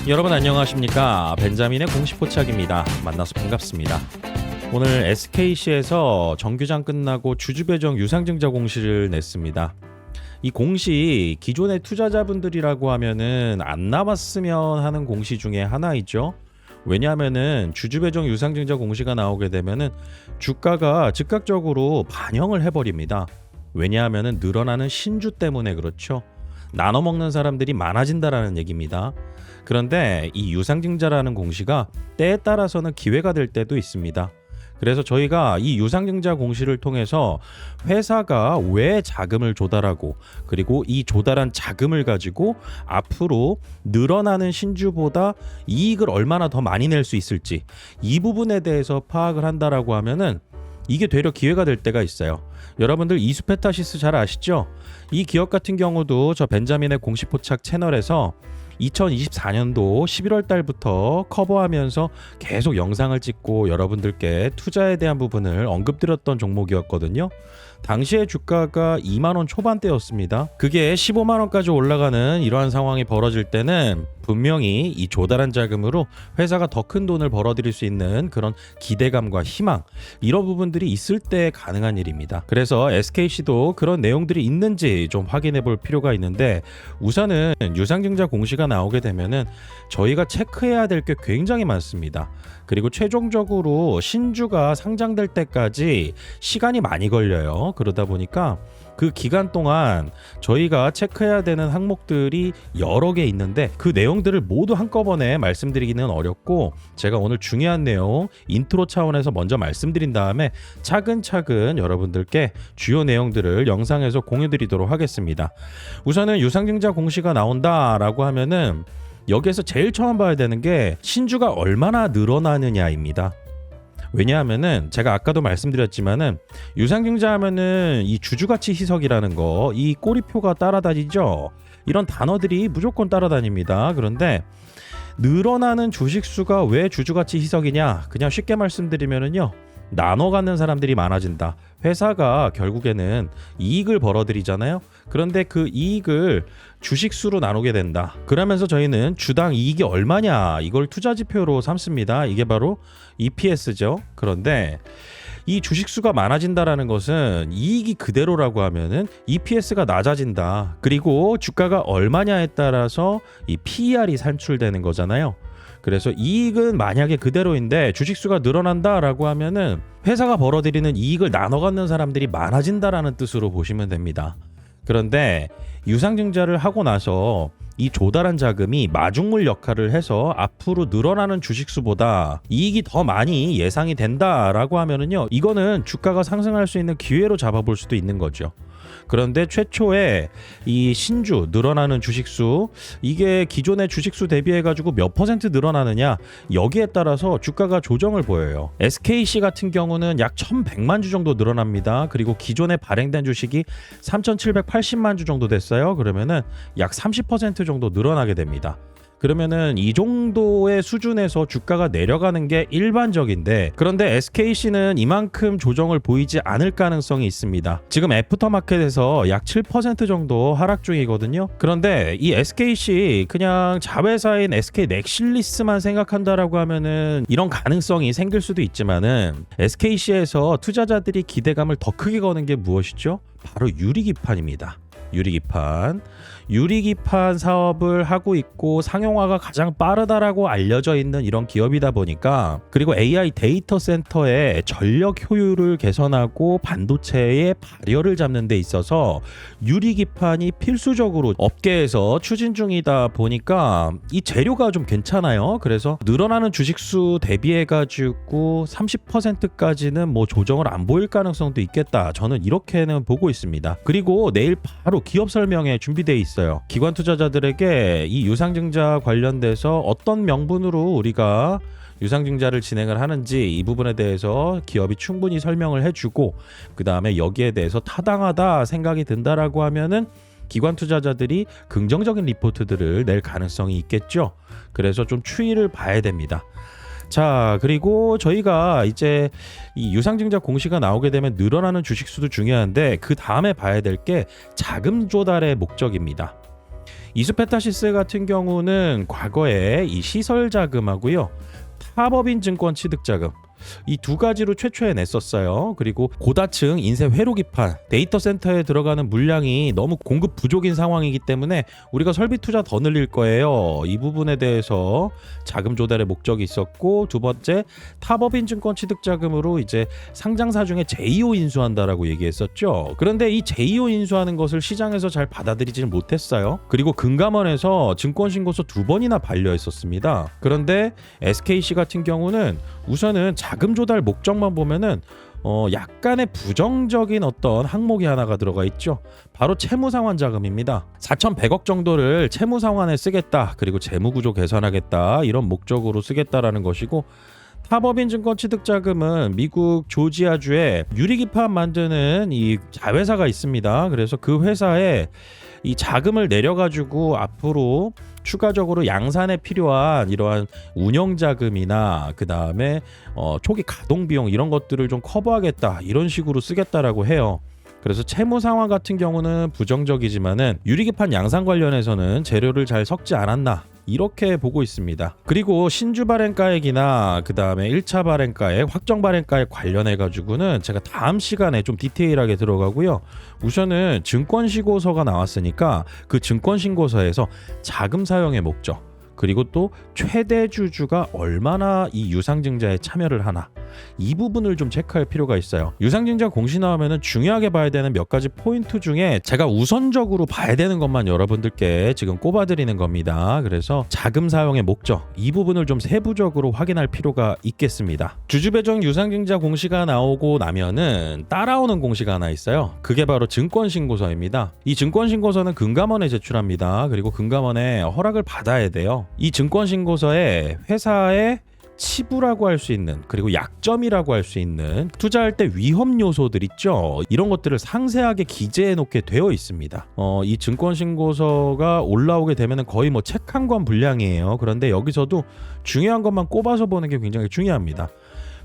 여러분 안녕하십니까? 벤자민의 공식 포착입니다. 만나서 반갑습니다. 오늘 SKC에서 정규장 끝나고 주주배정 유상증자 공시를 냈습니다. 이 공시 기존의 투자자분들이라고 하면은 안 나왔으면 하는 공시 중에 하나이죠. 왜냐하면은 주주배정 유상증자 공시가 나오게 되면은 주가가 즉각적으로 반영을 해버립니다. 왜냐하면은 늘어나는 신주 때문에 그렇죠. 나눠 먹는 사람들이 많아진다라는 얘기입니다. 그런데 이 유상증자라는 공시가 때에 따라서는 기회가 될 때도 있습니다. 그래서 저희가 이 유상증자 공시를 통해서 회사가 왜 자금을 조달하고 그리고 이 조달한 자금을 가지고 앞으로 늘어나는 신주보다 이익을 얼마나 더 많이 낼 수 있을지 이 부분에 대해서 파악을 한다라고 하면은 이게 되려 기회가 될 때가 있어요. 여러분들 이수페타시스 잘 아시죠? 이 기업 같은 경우도 저 벤자민의 공식 포착 채널에서 2024년도 11월 달부터 커버하면서 계속 영상을 찍고 여러분들께 투자에 대한 부분을 언급드렸던 종목이었거든요. 당시에 주가가 2만원 초반대였습니다. 그게 15만원까지 올라가는 이러한 상황이 벌어질 때는 분명히 이 조달한 자금으로 회사가 더 큰 돈을 벌어들일 수 있는 그런 기대감과 희망, 이런 부분들이 있을 때 가능한 일입니다. 그래서 SKC도 그런 내용들이 있는지 좀 확인해 볼 필요가 있는데, 우선은 유상증자 공시가 나오게 되면은 저희가 체크해야 될 게 굉장히 많습니다. 그리고 최종적으로 신주가 상장될 때까지 시간이 많이 걸려요. 그러다 보니까 그 기간 동안 저희가 체크해야 되는 항목들이 여러 개 있는데 그 내용들을 모두 한꺼번에 말씀드리기는 어렵고, 제가 오늘 중요한 내용 인트로 차원에서 먼저 말씀드린 다음에 차근차근 여러분들께 주요 내용들을 영상에서 공유드리도록 하겠습니다. 우선은 유상증자 공시가 나온다라고 하면은 여기에서 제일 처음 봐야 되는 게 신주가 얼마나 늘어나느냐입니다. 왜냐하면은 제가 아까도 말씀드렸지만은 유상증자 하면은 이 주주가치 희석이라는 거, 이 꼬리표가 따라다니죠. 이런 단어들이 무조건 따라다닙니다. 그런데 늘어나는 주식수가 왜 주주가치 희석이냐? 그냥 쉽게 말씀드리면은요, 나눠 갖는 사람들이 많아진다. 회사가 결국에는 이익을 벌어들이잖아요. 그런데 그 이익을 주식수로 나누게 된다. 그러면서 저희는 주당 이익이 얼마냐, 이걸 투자 지표로 삼습니다. 이게 바로 EPS죠. 그런데 이 주식수가 많아진다라는 것은 이익이 그대로라고 하면은 EPS가 낮아진다. 그리고 주가가 얼마냐에 따라서 이 PER이 산출되는 거잖아요. 그래서 이익은 만약에 그대로인데 주식수가 늘어난다라고 하면은 회사가 벌어들이는 이익을 나눠 갖는 사람들이 많아진다라는 뜻으로 보시면 됩니다. 그런데 유상증자를 하고 나서 이 조달한 자금이 마중물 역할을 해서 앞으로 늘어나는 주식수보다 이익이 더 많이 예상이 된다라고 하면은요, 이거는 주가가 상승할 수 있는 기회로 잡아볼 수도 있는 거죠. 그런데 최초에 이 신주 늘어나는 주식수, 이게 기존의 주식수 대비해 가지고 몇 퍼센트 늘어나느냐, 여기에 따라서 주가가 조정을 보여요. SKC 같은 경우는 약 1100만 주 정도 늘어납니다. 그리고 기존에 발행된 주식이 3780만 주 정도 됐어요. 그러면은 약 30% 정도 늘어나게 됩니다. 그러면은 이 정도의 수준에서 주가가 내려가는 게 일반적인데, 그런데 SKC는 이만큼 조정을 보이지 않을 가능성이 있습니다. 지금 애프터마켓에서 약 7% 정도 하락 중이거든요. 그런데 이 SKC 그냥 자회사인 SK넥실리스만 생각한다라고 하면은 이런 가능성이 생길 수도 있지만은, SKC에서 투자자들이 기대감을 더 크게 거는 게 무엇이죠? 바로 유리기판입니다. 유리기판 사업을 하고 있고 상용화가 가장 빠르다라고 알려져 있는 이런 기업이다 보니까, 그리고 AI 데이터 센터의 전력 효율을 개선하고 반도체의 발열을 잡는 데 있어서 유리기판이 필수적으로 업계에서 추진 중이다 보니까 이 재료가 좀 괜찮아요. 그래서 늘어나는 주식수 대비해 가지고 30%까지는 뭐 조정을 안 보일 가능성도 있겠다. 저는 이렇게는 보고 있습니다. 그리고 내일 바로 기업 설명회 준비되어 있어요. 기관 투자자들에게 이 유상증자 관련돼서 어떤 명분으로 우리가 유상증자를 진행을 하는지 이 부분에 대해서 기업이 충분히 설명을 해주고, 그 다음에 여기에 대해서 타당하다 생각이 든다라고 하면은 기관 투자자들이 긍정적인 리포트들을 낼 가능성이 있겠죠. 그래서 좀 추이를 봐야 됩니다. 자, 그리고 저희가 이제 이 유상증자 공시가 나오게 되면 늘어나는 주식수도 중요한데, 그 다음에 봐야 될 게 자금 조달의 목적입니다. 이수페타시스 같은 경우는 과거에 이 시설 자금하고요, 타법인 증권 취득 자금, 이 두 가지로 최초에 냈었어요. 그리고 고다층 인쇄 회로 기판, 데이터 센터에 들어가는 물량이 너무 공급 부족인 상황이기 때문에 우리가 설비 투자 더 늘릴 거예요. 이 부분에 대해서 자금 조달의 목적이 있었고, 두 번째 타법인 증권 취득 자금으로 이제 상장사 중에 제2호 인수한다라고 얘기했었죠. 그런데 이 제2호 인수하는 것을 시장에서 잘 받아들이지는 못했어요. 그리고 금감원에서 증권신고서 2번이나 반려했었습니다. 그런데 SKC 같은 경우는 우선은 자금 조달 목적만 보면은 약간의 부정적인 어떤 항목이 하나가 들어가 있죠. 바로 채무상환 자금입니다. 4,100억 정도를 채무상환에 쓰겠다, 그리고 재무구조 개선하겠다, 이런 목적으로 쓰겠다라는 것이고, 타법인 증권 취득 자금은 미국 조지아주에 유리기판 만드는 이 자회사가 있습니다. 그래서 그 회사에 이 자금을 내려가지고 앞으로 추가적으로 양산에 필요한 이러한 운영 자금이나 그 다음에 초기 가동 비용 이런 것들을 좀 커버하겠다, 이런 식으로 쓰겠다라고 해요. 그래서 채무 상황 같은 경우는 부정적이지만은 유리기판 양산 관련해서는 재료를 잘 섞지 않았나, 이렇게 보고 있습니다. 그리고 신주 발행가액이나 그 다음에 1차 발행가액, 확정 발행가액 관련해 가지고는 제가 다음 시간에 좀 디테일하게 들어가고요. 우선은 증권신고서가 나왔으니까 그 증권신고서에서 자금 사용의 목적, 그리고 또 최대 주주가 얼마나 이 유상증자에 참여를 하나, 이 부분을 좀 체크할 필요가 있어요. 유상증자 공시 나오면은 중요하게 봐야 되는 몇 가지 포인트 중에 제가 우선적으로 봐야 되는 것만 여러분들께 지금 꼽아드리는 겁니다. 그래서 자금 사용의 목적, 이 부분을 좀 세부적으로 확인할 필요가 있겠습니다. 주주배정 유상증자 공시가 나오고 나면은 따라오는 공시가 하나 있어요. 그게 바로 증권신고서입니다. 이 증권신고서는 금감원에 제출합니다. 그리고 금감원에 허락을 받아야 돼요. 이 증권신고서에 회사의 치부라고 할 수 있는, 그리고 약점이라고 할 수 있는 투자할 때 위험 요소들 있죠. 이런 것들을 상세하게 기재해 놓게 되어 있습니다. 이 증권신고서가 올라오게 되면 거의 뭐 책 한 권 분량이에요. 그런데 여기서도 중요한 것만 꼽아서 보는 게 굉장히 중요합니다.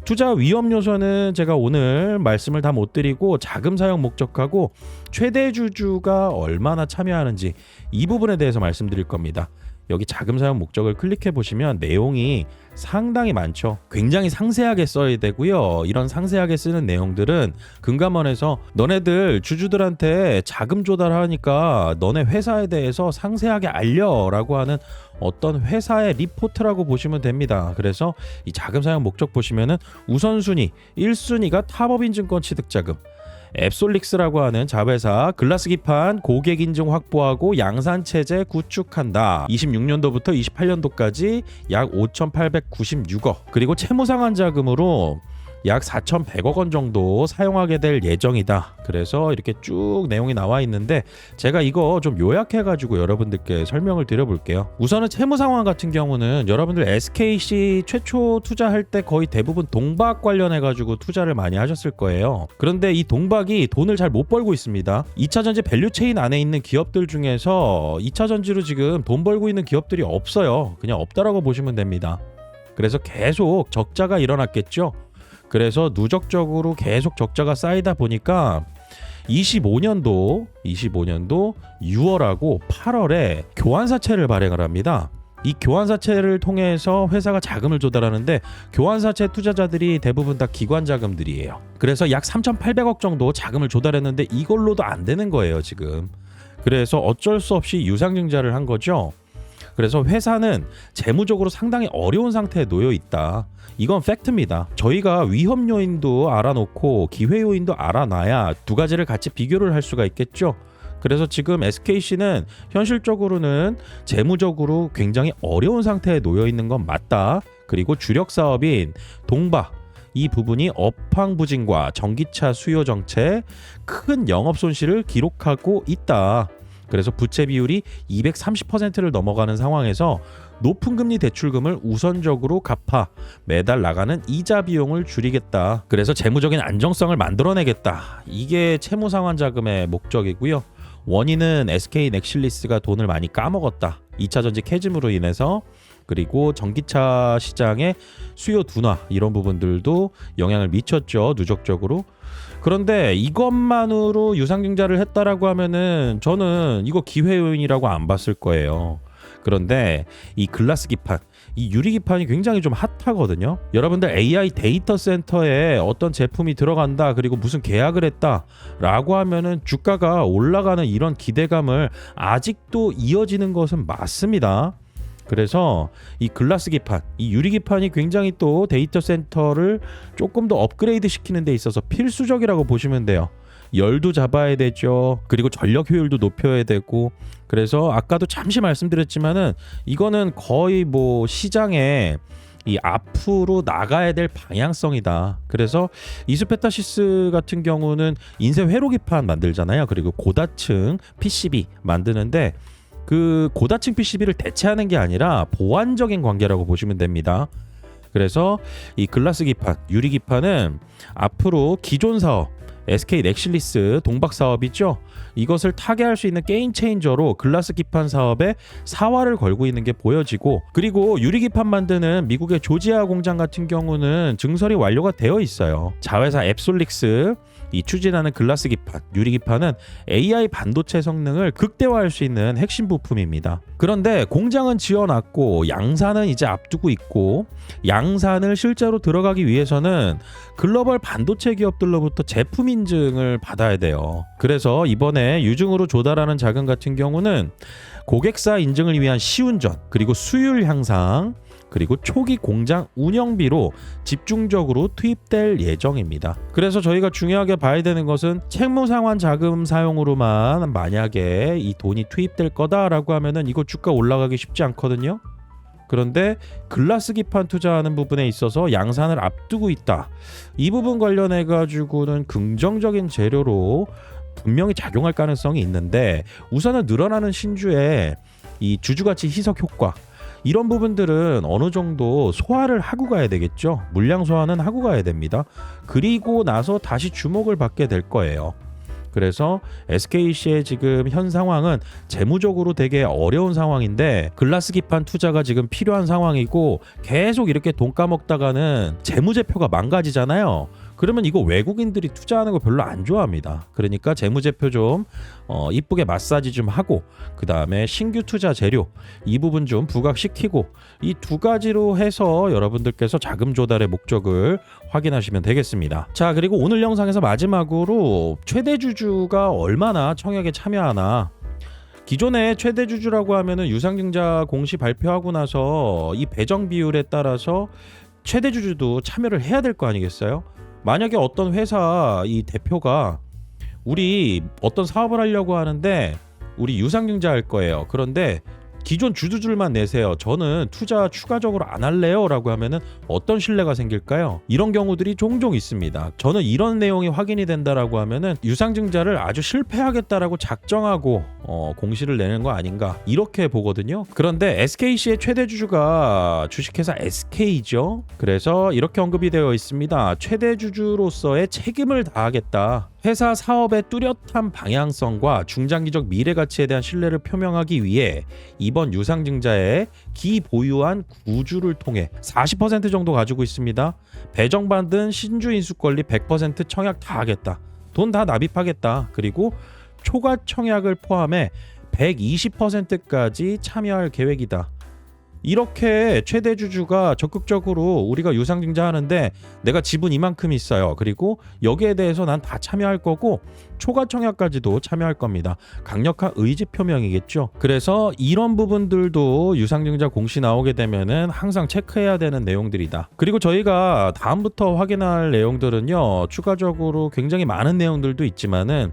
투자 위험 요소는 제가 오늘 말씀을 다 못 드리고, 자금 사용 목적하고 최대 주주가 얼마나 참여하는지 이 부분에 대해서 말씀드릴 겁니다. 여기 자금 사용 목적을 클릭해 보시면 내용이 상당히 많죠. 굉장히 상세하게 써야 되고요. 이런 상세하게 쓰는 내용들은 금감원에서 너네들 주주들한테 자금 조달하니까 너네 회사에 대해서 상세하게 알려라고 하는 어떤 회사의 리포트라고 보시면 됩니다. 그래서 이 자금 사용 목적 보시면은 우선순위 1순위가 타법인 증권 취득 자금, 앱솔릭스라고 하는 자회사 글라스 기판 고객 인증 확보하고 양산 체제 구축한다. 26년도부터 28년도까지 약 5,896억. 그리고 채무 상환 자금으로 약 4,100억 원 정도 사용하게 될 예정이다. 그래서 이렇게 쭉 내용이 나와 있는데 제가 이거 좀 요약해가지고 여러분들께 설명을 드려볼게요. 우선은 채무 상환 같은 경우는 여러분들 SKC 최초 투자할 때 거의 대부분 동박 관련해가지고 투자를 많이 하셨을 거예요. 그런데 이 동박이 돈을 잘 못 벌고 있습니다. 2차전지 밸류체인 안에 있는 기업들 중에서 2차전지로 지금 돈 벌고 있는 기업들이 없어요. 그냥 없다라고 보시면 됩니다. 그래서 계속 적자가 일어났겠죠. 그래서 누적적으로 계속 적자가 쌓이다 보니까 25년도 6월하고 8월에 교환사채를 발행을 합니다. 이 교환사채를 통해서 회사가 자금을 조달하는데 교환사채 투자자들이 대부분 다 기관 자금들이에요. 그래서 약 3,800억 정도 자금을 조달했는데 이걸로도 안 되는 거예요, 지금. 그래서 어쩔 수 없이 유상증자를 한 거죠. 그래서 회사는 재무적으로 상당히 어려운 상태에 놓여 있다. 이건 팩트입니다. 저희가 위험 요인도 알아놓고 기회 요인도 알아놔야 두 가지를 같이 비교를 할 수가 있겠죠. 그래서 지금 SKC는 현실적으로는 재무적으로 굉장히 어려운 상태에 놓여 있는 건 맞다. 그리고 주력 사업인 동박, 이 부분이 업황 부진과 전기차 수요 정체, 큰 영업 손실을 기록하고 있다. 그래서 부채 비율이 230%를 넘어가는 상황에서 높은 금리 대출금을 우선적으로 갚아 매달 나가는 이자 비용을 줄이겠다. 그래서 재무적인 안정성을 만들어내겠다. 이게 채무 상환 자금의 목적이고요. 원인은 SK 넥실리스가 돈을 많이 까먹었다. 2차전지 캐즘으로 인해서, 그리고 전기차 시장의 수요 둔화, 이런 부분들도 영향을 미쳤죠, 누적적으로. 그런데 이것만으로 유상증자를 했다라고 하면은 저는 이거 기회 요인이라고 안 봤을 거예요. 그런데 이 글라스 기판, 이 유리 기판이 굉장히 좀 핫하거든요. 여러분들 AI 데이터 센터에 어떤 제품이 들어간다, 그리고 무슨 계약을 했다라고 하면은 주가가 올라가는 이런 기대감을 아직도 이어지는 것은 맞습니다. 그래서 이 글라스 기판, 이 유리 기판이 굉장히 또 데이터 센터를 조금 더 업그레이드 시키는 데 있어서 필수적이라고 보시면 돼요. 열도 잡아야 되죠. 그리고 전력 효율도 높여야 되고. 그래서 아까도 잠시 말씀드렸지만은 이거는 거의 뭐 시장에 이 앞으로 나가야 될 방향성이다. 그래서 이수페타시스 같은 경우는 인쇄 회로 기판 만들잖아요. 그리고 고다층 PCB 만드는데 그 고다층 PCB를 대체하는 게 아니라 보완적인 관계라고 보시면 됩니다. 그래서 이 글라스 기판, 유리 기판은 앞으로 기존 사업, SK 넥실리스 동박 사업이죠. 이것을 타개할 수 있는 게임 체인저로 글라스 기판 사업에 사활을 걸고 있는 게 보여지고, 그리고 유리 기판 만드는 미국의 조지아 공장 같은 경우는 증설이 완료가 되어 있어요. 자회사 앱솔릭스 이 추진하는 글라스 기판, 유리 기판은 AI 반도체 성능을 극대화할 수 있는 핵심 부품입니다. 그런데 공장은 지어놨고 양산은 이제 앞두고 있고, 양산을 실제로 들어가기 위해서는 글로벌 반도체 기업들로부터 제품 인증을 받아야 돼요. 그래서 이번에 유증으로 조달하는 자금 같은 경우는 고객사 인증을 위한 시운전, 그리고 수율 향상, 그리고 초기 공장 운영비로 집중적으로 투입될 예정입니다. 그래서 저희가 중요하게 봐야 되는 것은 채무상환 자금 사용으로만 만약에 이 돈이 투입될 거다라고 하면은 이거 주가 올라가기 쉽지 않거든요. 그런데 글라스 기판 투자하는 부분에 있어서 양산을 앞두고 있다. 이 부분 관련해 가지고는 긍정적인 재료로 분명히 작용할 가능성이 있는데, 우선은 늘어나는 신주의 이 주주가치 희석 효과, 이런 부분들은 어느 정도 소화를 하고 가야 되겠죠. 물량 소화는 하고 가야 됩니다. 그리고 나서 다시 주목을 받게 될 거예요. 그래서 SKC의 지금 현 상황은 재무적으로 되게 어려운 상황인데, 글라스 기판 투자가 지금 필요한 상황이고, 계속 이렇게 돈 까먹다가는 재무제표가 망가지잖아요. 그러면 이거 외국인들이 투자하는 거 별로 안 좋아합니다. 그러니까 재무제표 좀 이쁘게 마사지 좀 하고, 그 다음에 신규 투자 재료 이 부분 좀 부각시키고, 이 두 가지로 해서 여러분들께서 자금 조달의 목적을 확인하시면 되겠습니다. 자, 그리고 오늘 영상에서 마지막으로 최대 주주가 얼마나 청약에 참여하나. 기존에 최대 주주라고 하면은 유상증자 공시 발표하고 나서 이 배정 비율에 따라서 최대 주주도 참여를 해야 될 거 아니겠어요? 만약에 어떤 회사 이 대표가 우리 어떤 사업을 하려고 하는데 우리 유상증자 할 거예요. 그런데 기존 주주들만 내세요. 저는 투자 추가적으로 안 할래요 라고 하면은 어떤 신뢰가 생길까요? 이런 경우들이 종종 있습니다. 저는 이런 내용이 확인이 된다라고 하면은 유상증자를 아주 실패하겠다라고 작정하고 공시를 내는 거 아닌가, 이렇게 보거든요. 그런데 SKC의 최대 주주가 주식회사 SK죠. 그래서 이렇게 언급이 되어 있습니다. 최대 주주로서의 책임을 다하겠다. 회사 사업의 뚜렷한 방향성과 중장기적 미래 가치에 대한 신뢰를 표명하기 위해 이번 유상증자에 기보유한 구주를 통해 40% 정도 가지고 있습니다. 배정받은 신주 인수 권리 100% 청약 다 하겠다. 돈 다 납입하겠다. 그리고 초과 청약을 포함해 120%까지 참여할 계획이다. 이렇게 최대 주주가 적극적으로 우리가 유상증자하는데 내가 지분 이만큼 있어요. 그리고 여기에 대해서 난 다 참여할 거고 초과 청약까지도 참여할 겁니다. 강력한 의지 표명이겠죠. 그래서 이런 부분들도 유상증자 공시 나오게 되면은 항상 체크해야 되는 내용들이다. 그리고 저희가 다음부터 확인할 내용들은요, 추가적으로 굉장히 많은 내용들도 있지만은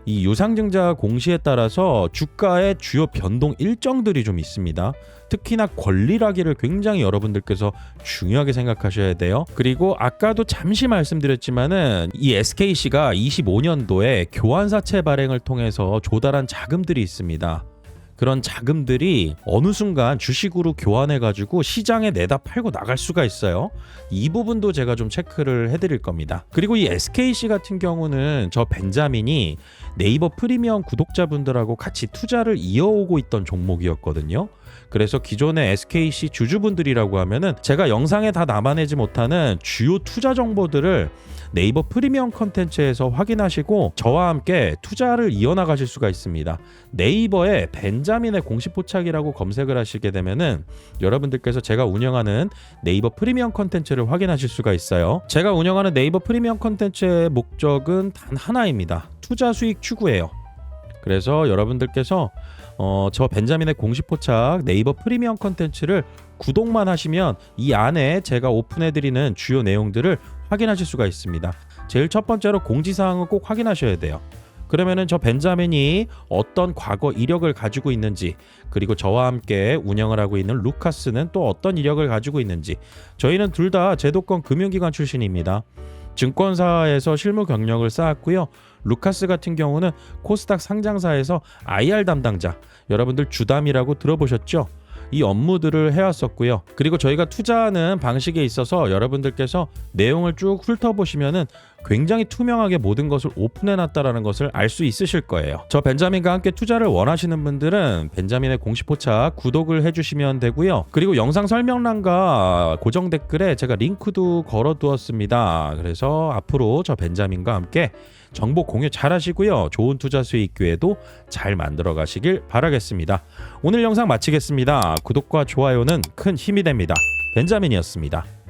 이 유상증자 공시에 따라서 주가의 주요 변동 일정들이 좀 있습니다. 특히나 권리라기를 굉장히 여러분들께서 중요하게 생각하셔야 돼요. 그리고 아까도 잠시 말씀드렸지만은 이 SKC가 25년도에 교환사채 발행을 통해서 조달한 자금들이 있습니다. 그런 자금들이 어느 순간 주식으로 교환해가지고 시장에 내다 팔고 나갈 수가 있어요. 이 부분도 제가 좀 체크를 해드릴 겁니다. 그리고 이 SKC 같은 경우는 저 벤자민이 네이버 프리미엄 구독자분들하고 같이 투자를 이어오고 있던 종목이었거든요. 그래서 기존의 SKC 주주분들이라고 하면은 제가 영상에 다 담아내지 못하는 주요 투자 정보들을 네이버 프리미엄 컨텐츠에서 확인하시고 저와 함께 투자를 이어나가실 수가 있습니다. 네이버에 벤자민의 공식 포착이라고 검색을 하시게 되면은 여러분들께서 제가 운영하는 네이버 프리미엄 컨텐츠를 확인하실 수가 있어요. 제가 운영하는 네이버 프리미엄 컨텐츠의 목적은 단 하나입니다. 투자 수익 추구예요. 그래서 여러분들께서 저 벤자민의 공식 포착 네이버 프리미엄 컨텐츠를 구독만 하시면 이 안에 제가 오픈해드리는 주요 내용들을 확인하실 수가 있습니다. 제일 첫 번째로 공지사항을 꼭 확인하셔야 돼요. 그러면은 저 벤자민이 어떤 과거 이력을 가지고 있는지, 그리고 저와 함께 운영을 하고 있는 루카스는 또 어떤 이력을 가지고 있는지, 저희는 둘 다 제도권 금융기관 출신입니다. 증권사에서 실무 경력을 쌓았고요. 루카스 같은 경우는 코스닥 상장사에서 IR 담당자, 여러분들 주담이라고 들어보셨죠? 이 업무들을 해왔었고요. 그리고 저희가 투자하는 방식에 있어서 여러분들께서 내용을 쭉 훑어보시면은 굉장히 투명하게 모든 것을 오픈해놨다라는 것을 알 수 있으실 거예요. 저 벤자민과 함께 투자를 원하시는 분들은 벤자민의 공식 포착 구독을 해주시면 되고요. 그리고 영상 설명란과 고정 댓글에 제가 링크도 걸어두었습니다. 그래서 앞으로 저 벤자민과 함께 정보 공유 잘 하시고요. 좋은 투자 수익 기회도 잘 만들어 가시길 바라겠습니다. 오늘 영상 마치겠습니다. 구독과 좋아요는 큰 힘이 됩니다. 벤자민이었습니다.